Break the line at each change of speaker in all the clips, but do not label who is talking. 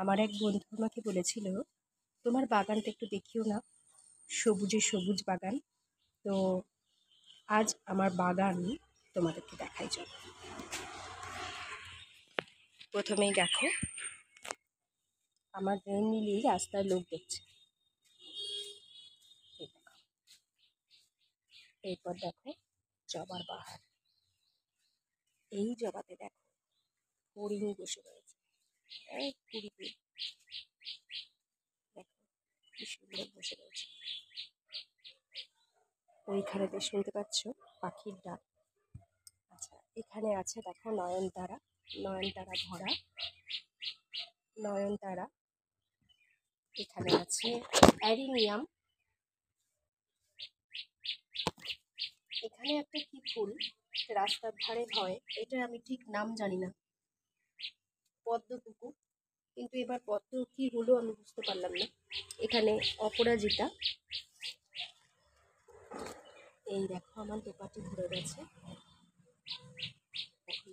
আমার এক বন্ধু আমাকে বলেছিল, তোমার বাগানটা একটু দেখিও না, সবুজে সবুজ বাগান। তো আজ আমার বাগান তোমাদেরকে দেখাই। চলো, প্রথমেই দেখো আমার রেন লিলি রাস্তায় লোক দেখছে। এই দেখো, এরপর দেখো জবার বাহার। এই জবাতে দেখো হরিণ বসে রয়েছে। এই কুড়িতে দেখো কি সুন্দর বসে রয়েছে। ওইখানেতে শুনতে পাচ্ছ পাখির ডাক। আচ্ছা, এখানে আছে দেখো নয়নতারা, নয়নতারা ভরা নয়নতারা। এখানে আছে অ্যারিনিয়াম। এখানে একটা কি ফুল রাস্তার ধারে হয়, এটা আমি ঠিক নাম জানি না, পদ্মপুকুর, কিন্তু এবার পদ্ম কি হলো আমি বুঝতে পারলাম না। এখানে অপরাজিতা। এই দেখো আমার দোপাটি ভরে গেছে,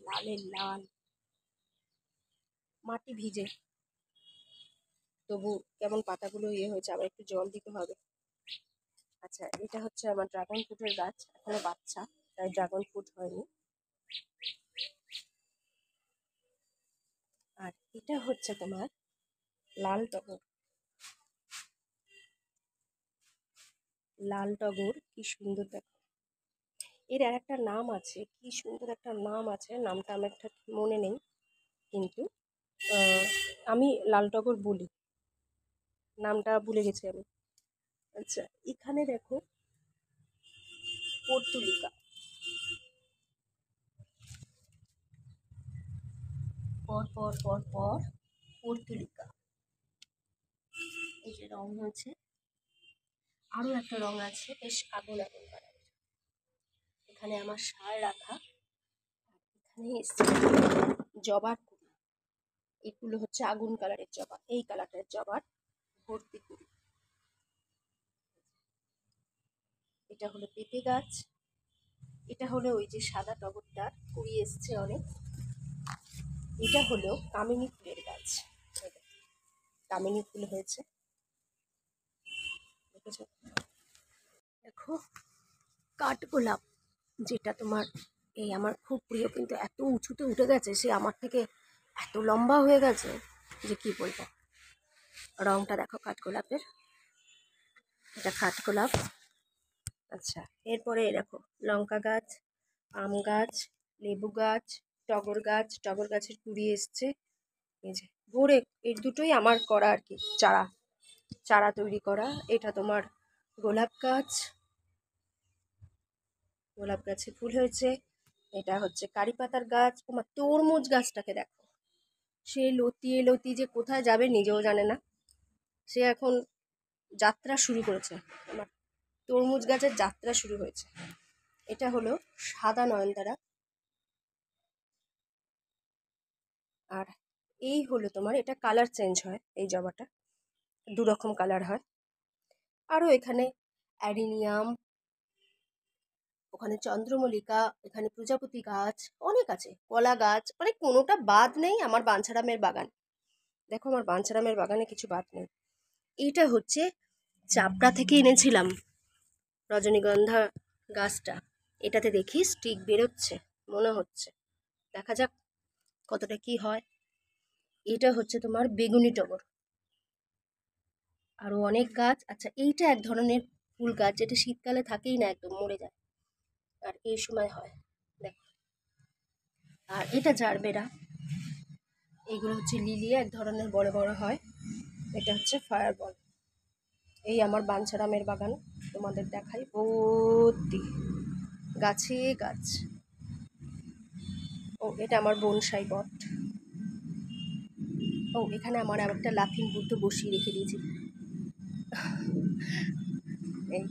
লালের লাল, মাটি ভিজে, তবু কেমন পাতাগুলো হয়েছে, আবার একটু জল দিতে হবে। আচ্ছা, এটা হচ্ছে আমার ড্রাগন ফ্রুটের গাছ, এখনো বাচ্চা, তাই ড্রাগন ফ্রুট হয়নি। আর এটা হচ্ছে তোমার লাল টগর। লাল টগর কি সুন্দর দেখো। এর আর একটা নাম আছে, কি সুন্দর একটা নাম আছে, নামটা আমার একটা মনে নেই, কিন্তু আমি লাল টগর বলি, নামটা ভুলে গেছি আমি। আচ্ছা, এখানে দেখো পর্তুলিকা। পর পর পর পর পর্তুলিকা, এই যে রং হয়েছে। আরো একটা রং আছে বেশ আগুন আগুন কালার। এখানে আমার সার রাখা। এখানে এসছে জবার কুড়ি, এগুলো হচ্ছে আগুন কালারের জবা, এই কালারটার জবার ভর্তি কুড়ি। এটা হলো পেঁপে গাছ। এটা হলো ওই যে সাদা টগরটার কুড়ি এসছে অনেক। এটা হলো কামিনী ফুলের গাছ, কামিনী ফুল হয়েছে, দেখেছো? দেখো কাঠগোলাপ, যেটা তোমার এই আমার খুব প্রিয়, কিন্তু এত উঁচুতে উঠে গেছে, সে আমার থেকে এত লম্বা হয়ে গেছে যে কি বলবো। রংটা দেখো কাঠগোলাপের, এটা কাঠগোলাপ। আচ্ছা, এরপরে দেখো লঙ্কা গাছ, আম গাছ, লেবু গাছ, টগর গাছ, টগর গাছের কুড়ি এসছে। এই যে ভরে, এই দুটোই আমার করা আর কি, চারা চারা তৈরি করা। এটা তোমার গোলাপ গাছ, গোলাপ গাছে ফুল হয়েছে। এটা হচ্ছে কারি পাতার গাছ। তোমার তরমুজ গাছটাকে দেখো, সে লতিয়ে লতিয়ে যে কোথায় যাবে নিজেও জানে না, সে এখন যাত্রা শুরু করেছে, আমার তরমুজ গাছের যাত্রা শুরু হয়েছে। এটা হলো সাদা নয়নতারা। আর এই হলো তোমার, এটা কালার চেঞ্জ হয়, এই জবাটা দু রকম কালার হয়। আরও এখানে অ্যাডিনিয়াম, ওখানে চন্দ্রমল্লিকা, এখানে প্রজাপতি গাছ অনেক আছে, কলা গাছ অনেক, কোনোটা বাদ নেই আমার বাঞ্ছারামের বাগান। দেখো আমার বাঞ্ছারামের বাগানে কিছু বাদ নেই। এইটা হচ্ছে চাপড়া থেকে এনেছিলাম রজনীগন্ধা গাছটা, এটাতে দেখি স্টিক বেরোচ্ছে মনে হচ্ছে, দেখা যাক কতটা কি হয়। এটা হচ্ছে তোমার বেগুনি টগর, আরও অনেক গাছ। আচ্ছা, এইটা এক ধরনের ফুল গাছ যেটা শীতকালে থাকেই না, একদম মরে যায়, আর এই সময় হয় দেখো। আর এটা জারবেরা, এইগুলো হচ্ছে লিলি, এক ধরনের বড় বড় হয়। এটা হচ্ছে ফায়ার বল। এই আমার বাঞ্ছারামের বাগান তোমাদের দেখাই, ভর্তি গাছে গাছ। ও, এটা আমার বনসাই বট। ও, এখানে আমার একটা লাফিং বুদ্ধ বসিয়ে রেখে দিয়েছি। এই